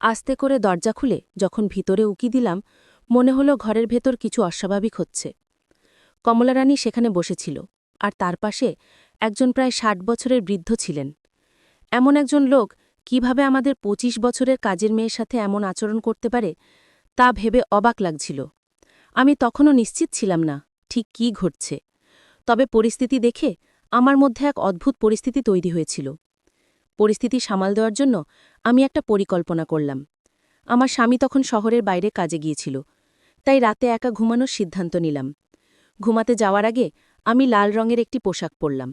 আস্তে করে দরজা খুলে যখন ভিতরে উকি দিলাম মনে হলো ঘরের ভেতর কিছু অস্বাভাবিক হচ্ছে। কমলারানী সেখানে বসেছিল, আর তার পাশে একজন প্রায় ৬০ বছরের বৃদ্ধ ছিলেন। এমন একজন লোক কিভাবে আমাদের ২৫ বছরের কাজের মেয়ের সাথে এমন আচরণ করতে পারে তা ভেবে অবাক লাগছিল। আমি তখনও নিশ্চিত ছিলাম না ঠিক কী ঘটছে, তবে পরিস্থিতি দেখে আমার মধ্যে এক অদ্ভুত পরিস্থিতি তৈরি হয়েছিল। পরিস্থিতি সামাল দেওয়ার জন্য আমি একটা পরিকল্পনা করলাম। আমার স্বামী তখন শহরের বাইরে কাজে গিয়েছিল, তাই রাতে একা ঘুমানোর সিদ্ধান্ত নিলাম। ঘুমাতে যাওয়ার আগে আমি লাল রঙের একটি পোশাক পরলাম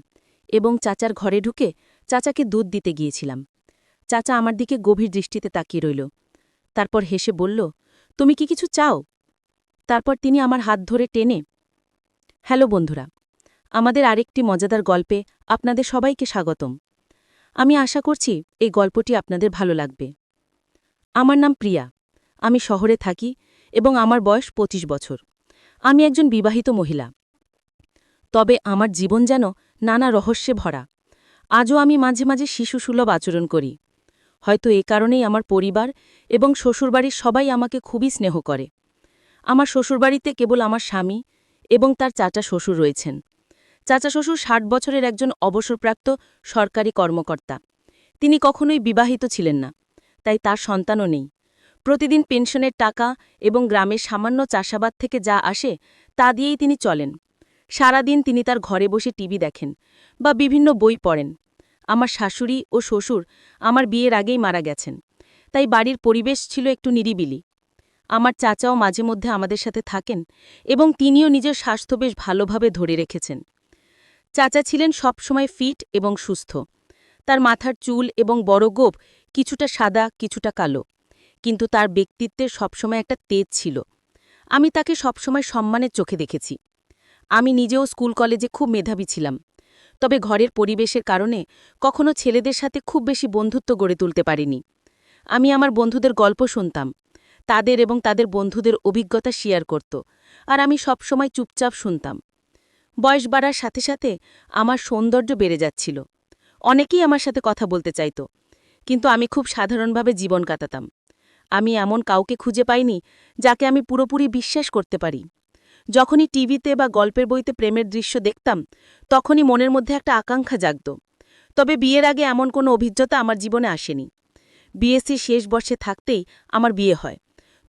এবং চাচার ঘরে ঢুকে চাচাকে দুধ দিতে গিয়েছিলাম। চাচা আমার দিকে গভীর দৃষ্টিতে তাকিয়ে রইল, তারপর হেসে বলল, তুমি কি কিছু চাও? তারপর তিনি আমার হাত ধরে টেনে, হ্যালো বন্ধুরা, আমাদের আরেকটি মজাদার গল্পে আপনাদের সবাইকে স্বাগতম। আমি আশা করছি এই গল্পটি আপনাদের ভালো লাগবে। আমার নাম প্রিয়া, আমি শহরে থাকি এবং আমার বয়স ২৫ বছর। আমি একজন বিবাহিত মহিলা, তবে আমার জীবন যেন নানা রহস্যে ভরা। আজও আমি মাঝে মাঝে শিশুসুলভ আচরণ করি। হয়তো এ কারণেই আমার পরিবার এবং শ্বশুরবাড়ির সবাই আমাকে খুবই স্নেহ করে। আমার শ্বশুরবাড়িতে কেবল আমার স্বামী এবং তার চাচা শ্বশুর রয়েছেন। চাচা শ্বশুর ৬০ বছরের একজন অবসরপ্রাপ্ত সরকারি কর্মকর্তা। তিনি কখনোই বিবাহিত ছিলেন না, তাই তার সন্তানও নেই। প্রতিদিন পেনশনের টাকা এবং গ্রামের সামান্য চাষাবাদ থেকে যা আসে তা দিয়েই তিনি চলেন। সারাদিন তিনি তার ঘরে বসে টিভি দেখেন বা বিভিন্ন বই পড়েন। আমার শাশুড়ি ও শ্বশুর আমার বিয়ের আগেই মারা গেছেন, তাই বাড়ির পরিবেশ ছিল একটু নিরিবিলি। আমার চাচাও মাঝে মধ্যে আমাদের সাথে থাকেন এবং তিনিও নিজের স্বাস্থ্য বেশ ভালোভাবে ধরে রেখেছেন। চাচা ছিলেন সবসময় ফিট এবং সুস্থ। তার মাথার চুল এবং বড় গোঁফ কিছুটা সাদা কিছুটা কালো, কিন্তু তার ব্যক্তিত্বের সবসময় একটা তেজ ছিল। আমি তাকে সবসময় সম্মানের চোখে দেখেছি। আমি নিজেও স্কুল কলেজে খুব মেধাবী ছিলাম, তবে ঘরের পরিবেশের কারণে কখনো ছেলেদের সাথে খুব বেশি বন্ধুত্ব গড়ে তুলতে পারিনি। আমি আমার বন্ধুদের গল্প শুনতাম, তাদের এবং তাদের বন্ধুদের অভিজ্ঞতা শেয়ার করত, আর আমি সবসময় চুপচাপ শুনতাম। বয়স বাড়ার সাথে সাথে আমার সৌন্দর্য বেড়ে যাচ্ছিল। অনেকেই আমার সাথে কথা বলতে চাইত, কিন্তু আমি খুব সাধারণভাবে জীবন কাটাতাম। আমি এমন কাউকে খুঁজে পাইনি যাকে আমি পুরোপুরি বিশ্বাস করতে পারি। যখনই টিভিতে বা গল্পের বইতে প্রেমের দৃশ্য দেখতাম, তখনই মনের মধ্যে একটা আকাঙ্ক্ষা জাগত। তবে বিয়ের আগে এমন কোনো অভিজ্ঞতা আমার জীবনে আসেনি। বিএসসি শেষ বর্ষে থাকতেই আমার বিয়ে হয়।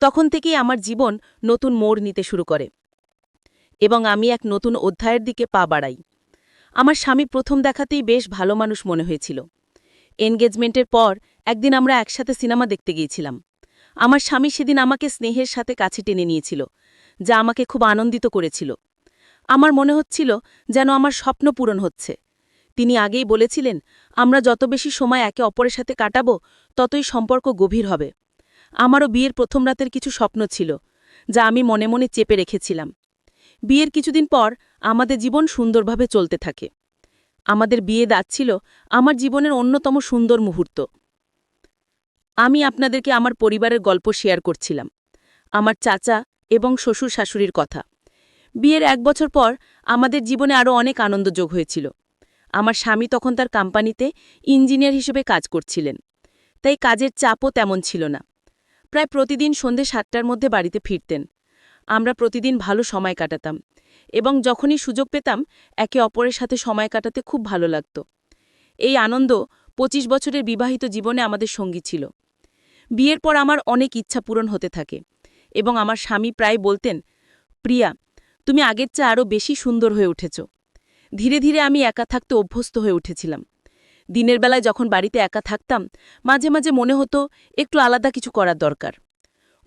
তখন থেকেই আমার জীবন নতুন মোড় নিতে শুরু করে এবং আমি এক নতুন অধ্যায়ের দিকে পা বাড়াই। আমার স্বামী প্রথম দেখাতেই বেশ ভালো মানুষ মনে হয়েছিল। এনগেজমেন্টের পর একদিন আমরা একসাথে সিনেমা দেখতে গিয়েছিলাম। আমার স্বামী সেদিন আমাকে স্নেহের সাথে কাছে টেনে নিয়েছিল, যা আমাকে খুব আনন্দিত করেছিল। আমার মনে হচ্ছিল যেন আমার স্বপ্ন পূরণ হচ্ছে। তিনি আগেই বলেছিলেন, আমরা যত বেশি সময় একে অপরের সাথে কাটাবো ততই সম্পর্ক গভীর হবে। আমারও বিয়ের প্রথম রাতের কিছু স্বপ্ন ছিল, যা আমি মনে মনে চেপে রেখেছিলাম। বিয়ের কিছুদিন পর আমাদের জীবন সুন্দরভাবে চলতে থাকে। আমাদের বিয়ে যাচ্ছিল আমার জীবনের অন্যতম সুন্দর মুহূর্ত। আমি আপনাদেরকে আমার পরিবারের গল্প শেয়ার করছিলাম, আমার চাচা এবং শ্বশুর শাশুড়ির কথা। বিয়ের ১ বছর পর আমাদের জীবনে আরও অনেক আনন্দ যোগ হয়েছিল। আমার স্বামী তখন তার কোম্পানিতে ইঞ্জিনিয়ার হিসেবে কাজ করছিলেন, তাই কাজের চাপও তেমন ছিল না। প্রায় প্রতিদিন সন্ধে ৭টার মধ্যে বাড়িতে ফিরতেন। আমরা প্রতিদিন ভালো সময় কাটাতাম এবং যখনই সুযোগ পেতাম একে অপরের সাথে সময় কাটাতে খুব ভালো লাগত। এই আনন্দ ২৫ বছরের বিবাহিত জীবনে আমাদের সঙ্গী ছিল। বিয়ের পর আমার অনেক ইচ্ছা পূরণ হতে থাকে এবং আমার স্বামী প্রায় বলতেন, প্রিয়া, তুমি আগের চেয়ে আরও বেশি সুন্দর হয়ে উঠেছ। ধীরে ধীরে আমি একা থাকতে অভ্যস্ত হয়ে উঠেছিলাম। দিনের বেলায় যখন বাড়িতে একা থাকতাম, মাঝে মাঝে মনে হতো একটু আলাদা কিছু করার দরকার।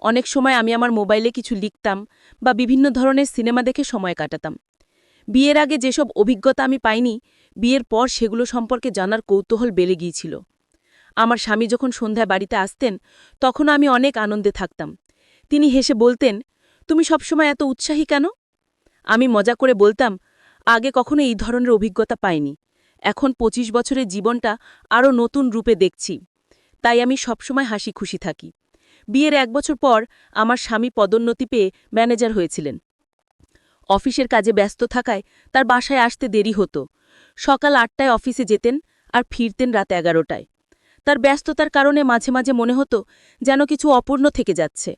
অনেক সময় আমি আমার মোবাইলে কিছু লিখতাম বা বিভিন্ন ধরনের সিনেমা দেখে সময় কাটাতাম। বিয়ের আগে যেসব অভিজ্ঞতা আমি পাইনি, বিয়ের পর সেগুলো সম্পর্কে জানার কৌতূহল বেড়ে গিয়েছিল। আমার স্বামী যখন সন্ধ্যায় বাড়িতে আসতেন, তখনও আমি অনেক আনন্দে থাকতাম। তিনি হেসে বলতেন, তুমি সবসময় এত উৎসাহী কেন? আমি মজা করে বলতাম, আগে কখনো এই ধরনের অভিজ্ঞতা পাইনি। এখন ২৫ বছরের জীবনটা আরও নতুন রূপে দেখছি, তাই আমি সবসময় হাসি খুশি থাকি। বিয়ের ১ বছর পর আমার স্বামী পদোন্নতি পেয়ে ম্যানেজার হয়েছিলেন। অফিসের কাজে ব্যস্ত থাকায় তার বাসায় আসতে দেরি হতো। সকাল ৮টায় অফিসে যেতেন আর ফিরতেন রাত ১১টায়। তার ব্যস্ততার কারণে মাঝে মাঝে মনে হতো যেন কিছু অপূর্ণ থেকে যাচ্ছে।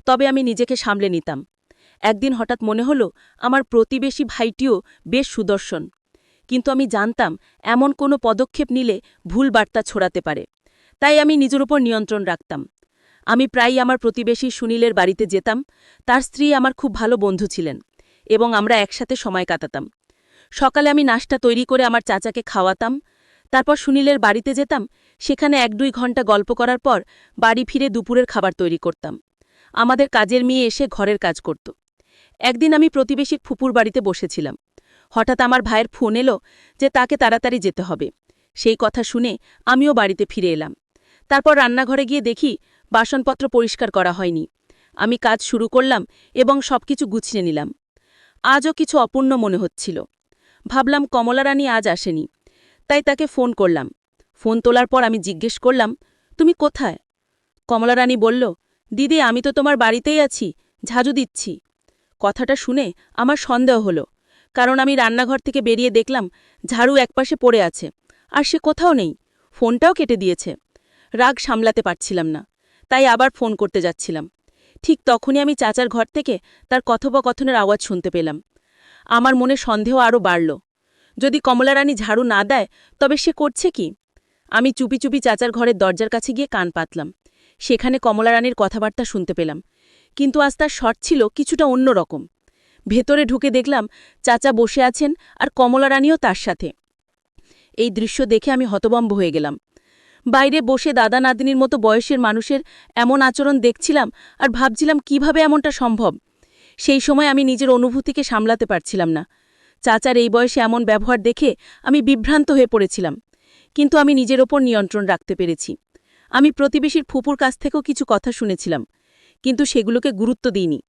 তবে আমি নিজেকে সামলে নিতাম। একদিন হঠাৎ মনে হলো আমার প্রতিবেশী ভাইটিও বেশ সুদর্শন, কিন্তু আমি জানতাম এমন কোনো পদক্ষেপ নিলে ভুল বার্তা ছড়াতে পারে। তাই আমি নিজের উপর নিয়ন্ত্রণ রাখতাম। আমি প্রায়ই আমার প্রতিবেশী সুনীলের বাড়িতে যেতাম। তার স্ত্রী আমার খুব ভালো বন্ধু ছিলেন এবং আমরা একসাথে সময় কাটাতাম। সকালে আমি নাশতা তৈরি করে আমার চাচাকে খাওয়াতাম। তারপর সুনীলের বাড়িতে যেতাম। সেখানে ১-২ ঘন্টা গল্প করার পর বাড়ি ফিরে দুপুরের খাবার তৈরি করতাম। আমাদের কাজের মেয়ে এসে ঘরের কাজ করত। একদিন আমি প্রতিবেশীর ফুপুর বাড়িতে বসেছিলাম। হঠাৎ আমার ভাইয়ের ফোন এলো যে তাকে তাড়াতাড়ি যেতে হবে। সেই কথা শুনে আমিও বাড়িতে ফিরে এলাম। তারপর রান্নাঘরে গিয়ে দেখি বাসনপত্র পরিষ্কার করা হয়নি। আমি কাজ শুরু করলাম এবং সবকিছু গুছিয়ে নিলাম। আজও কিছু অপূর্ণ মনে হচ্ছিল। ভাবলাম কমলা রানী আজ আসেনি, তাই তাকে ফোন করলাম। ফোন তোলার পর আমি জিজ্ঞেস করলাম, তুমি কোথায়? কমলা রানী বলল, দিদি আমি তো তোমার বাড়িতেই আছি, ঝাড়ু দিচ্ছি। কথাটা শুনে আমার সন্দেহ হলো, কারণ আমি রান্নাঘর থেকে বেরিয়ে দেখলাম ঝাড়ু একপাশে পড়ে আছে, আর সে কোথাও নেই। ফোনটাও কেটে দিয়েছে। রাগ সামলাতে পারছিলাম না, তাই আবার ফোন করতে যাচ্ছিলাম। ঠিক তখনই আমি চাচার ঘর থেকে তার কথোপকথনের আওয়াজ শুনতে পেলাম। আমার মনে সন্দেহ আরও বাড়ল। যদি কমলা রানী ঝাড়ু না দেয় তবে সে করছে কি? আমি চুপি চুপি চাচার ঘরের দরজার কাছে গিয়ে কান পাতলাম। সেখানে কমলা রানীর কথাবার্তা শুনতে পেলাম, কিন্তু আজ তার স্বর ছিল কিছুটা অন্যরকম। ভেতরে ঢুকে দেখলাম চাচা বসে আছেন আর কমলা রানীও তার সাথে। এই দৃশ্য দেখে আমি হতভম্ব হয়ে গেলাম। বাইরে বসে দাদা নাতনির মতো বয়সের মানুষের এমন আচরণ দেখছিলাম আর ভাবছিলাম কিভাবে এমনটা সম্ভব। সেই সময় আমি নিজের অনুভূতিকে সামলাতে পারছিলাম না। চাচার এই বয়সে এমন ব্যবহার দেখে আমি বিভ্রান্ত হয়ে পড়েছিলাম, কিন্তু আমি নিজের ওপর নিয়ন্ত্রণ রাখতে পেরেছি। আমি প্রতিবেশীর ফুপুর কাছ থেকেও কিছু কথা শুনেছিলাম, কিন্তু সেগুলোকে গুরুত্ব দিইনি।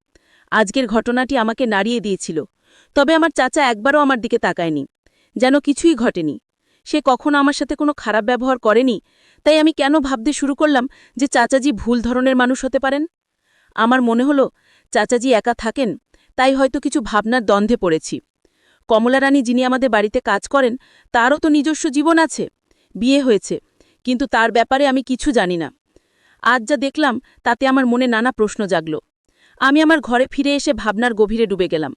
আজকের ঘটনাটি আমাকে নাড়িয়ে দিয়েছিল, তবে আমার চাচা একবারও আমার দিকে তাকায়নি, যেন কিছুই ঘটেনি। সে কখনো আমার সাথে কোনো খারাপ ব্যবহার করেনি। তাই আমি কেন ভাবতে শুরু করলাম যে চাচাজি ভুল ধরনের মানুষ হতে পারেন? আমার মনে হলো চাচাজি একা থাকেন, তাই হয়তো কিছু ভাবনার দ্বন্দ্বে পড়েছি। কমলা রানী যিনি আমাদের বাড়িতে কাজ করেন, তারও তো নিজস্ব জীবন আছে, বিয়ে হয়েছে, কিন্তু তার ব্যাপারে আমি কিছু জানি না। আজ যা দেখলাম তাতে আমার মনে নানা প্রশ্ন জাগল। আমি আমার ঘরে ফিরে এসে ভাবনার গভীরে ডুবে গেলাম।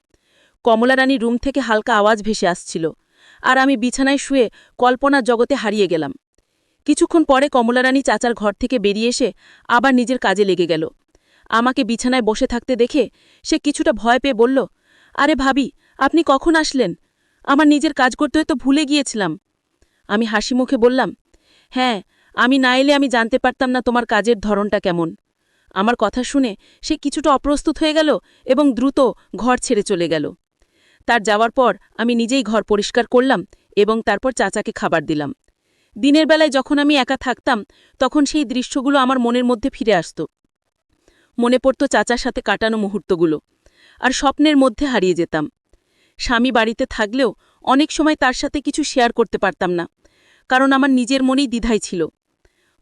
কমলা রানী রুম থেকে হালকা আওয়াজ ভেসে আসছিল, আর আমি বিছানায় শুয়ে কল্পনার জগতে হারিয়ে গেলাম। কিছুক্ষণ পরে কমলা রানী চাচার ঘর থেকে বেরিয়ে এসে আবার নিজের কাজে লেগে গেল। আমাকে বিছানায় বসে থাকতে দেখে সে কিছুটা ভয় পেয়ে বলল, আরে ভাবি, আপনি কখন আসলেন? আমার নিজের কাজ করতে হয়তো ভুলে গিয়েছিলাম। আমি হাসি মুখে বললাম, হ্যাঁ, আমি না এলে আমি জানতে পারতাম না তোমার কাজের ধরনটা কেমন। আমার কথা শুনে সে কিছুটা অপ্রস্তুত হয়ে গেল এবং দ্রুত ঘর ছেড়ে চলে গেল। তার যাওয়ার পর আমি নিজেই ঘর পরিষ্কার করলাম এবং তারপর চাচাকে খাবার দিলাম। দিনের বেলায় যখন আমি একা থাকতাম তখন সেই দৃশ্যগুলো আমার মনের মধ্যে ফিরে আসত। মনে পড়ত চাচার সাথে কাটানো মুহূর্তগুলো, আর স্বপ্নের মধ্যে হারিয়ে যেতাম। স্বামী বাড়িতে থাকলেও অনেক সময় তার সাথে কিছু শেয়ার করতে পারতাম না, কারণ আমার নিজের মনেই দ্বিধাই ছিল।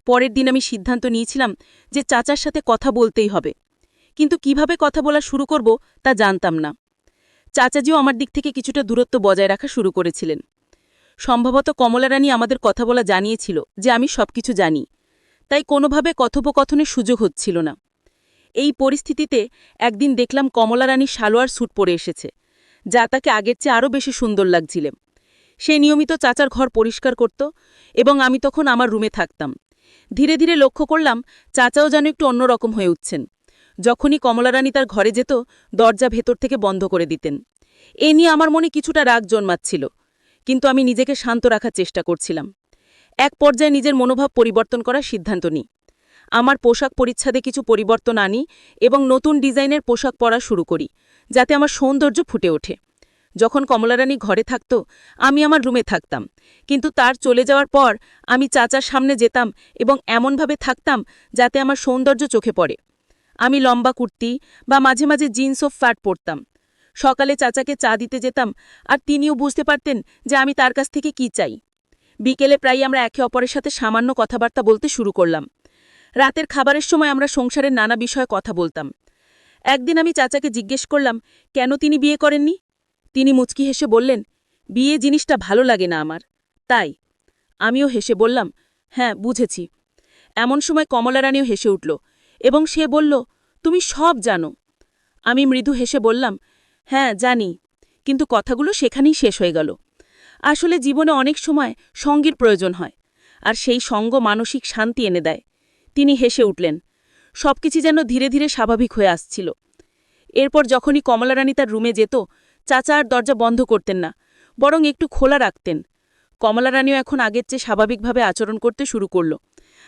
পরের দিন আমি সিদ্ধান্ত নিয়েছিলাম যে চাচার সাথে কথা বলতেই হবে, কিন্তু কিভাবে কথা বলা শুরু করব তা জানতাম না। চাচাজিও আমার দিক থেকে কিছুটা দূরত্ব বজায় রাখা শুরু করেছিলেন। সম্ভবত কমলা রানী আমাদের কথা বলা জানিয়েছিল যে আমি সবকিছু জানি, তাই কোনোভাবে কথোপকথনের সুযোগ হচ্ছিল না। এই পরিস্থিতিতে একদিন দেখলাম কমলা রানী সালোয়ার স্যুট পরে এসেছে, যা তাকে আগের চেয়ে আরও বেশি সুন্দর লাগছিল। সে নিয়মিত চাচার ঘর পরিষ্কার করত এবং আমি তখন আমার রুমে থাকতাম। ধীরে ধীরে লক্ষ্য করলাম চাচাও যেন একটু অন্যরকম হয়ে উঠছেন। যখনই কমলা রানী তার ঘরে যেত, দরজা ভেতর থেকে বন্ধ করে দিতেন। এ নিয়ে আমার মনে কিছুটা রাগ জন্মাচ্ছিল, কিন্তু আমি নিজেকে শান্ত রাখার চেষ্টা করছিলাম। এক পর্যায়ে নিজের মনোভাব পরিবর্তন করার সিদ্ধান্ত নিই। আমার পোশাক পরিচ্ছদে কিছু পরিবর্তন আনি এবং নতুন ডিজাইনের পোশাক পরা শুরু করি, যাতে আমার সৌন্দর্য ফুটে ওঠে। যখন কমলারানী ঘরে থাকত, আমি আমার রুমে থাকতাম, কিন্তু তার চলে যাওয়ার পর আমি চাচার সামনে যেতাম এবং এমনভাবে থাকতাম যাতে আমার সৌন্দর্য চোখে পড়ে। আমি লম্বা কুর্তি বা মাঝে মাঝে জিন্স ও ফ্যাট পরতাম। সকালে চাচাকে চা দিতে যেতাম, আর তিনিও বুঝতে পারতেন যে আমি তার কাছ থেকে কি চাই। বিকেলে প্রায় আমরা একে অপরের সাথে সামান্য কথাবার্তা বলতে শুরু করলাম। রাতের খাবারের সময় আমরা সংসারের নানা বিষয়ে কথা বলতাম। একদিন আমি চাচাকে জিজ্ঞেস করলাম কেন তিনি বিয়ে করেননি। তিনি মুচকি হেসে বললেন, বিয়ে জিনিসটা ভালো লাগে না আমার, তাই। আমিও হেসে বললাম, হ্যাঁ বুঝেছি, এমন সময় কমলারানীও হেসে উঠল এবং সে বলল, তুমি সব জানো। আমি মৃদু হেসে বললাম, হ্যাঁ জানি, কিন্তু কথাগুলো সেখানেই শেষ হয়ে গেল। আসলে জীবনে অনেক সময় সঙ্গীর প্রয়োজন হয়, আর সেই সঙ্গ মানসিক শান্তি এনে দেয়। তিনি হেসে উঠলেন। সবকিছু যেন ধীরে ধীরে স্বাভাবিক হয়ে আসছিল। এরপর যখনই কমলারানী তার রুমে যেত, চাচা আর দরজা বন্ধ করতেন না, বরং একটু খোলা রাখতেন। কমলারানীও এখন আগের চেয়ে স্বাভাবিকভাবে আচরণ করতে শুরু করল।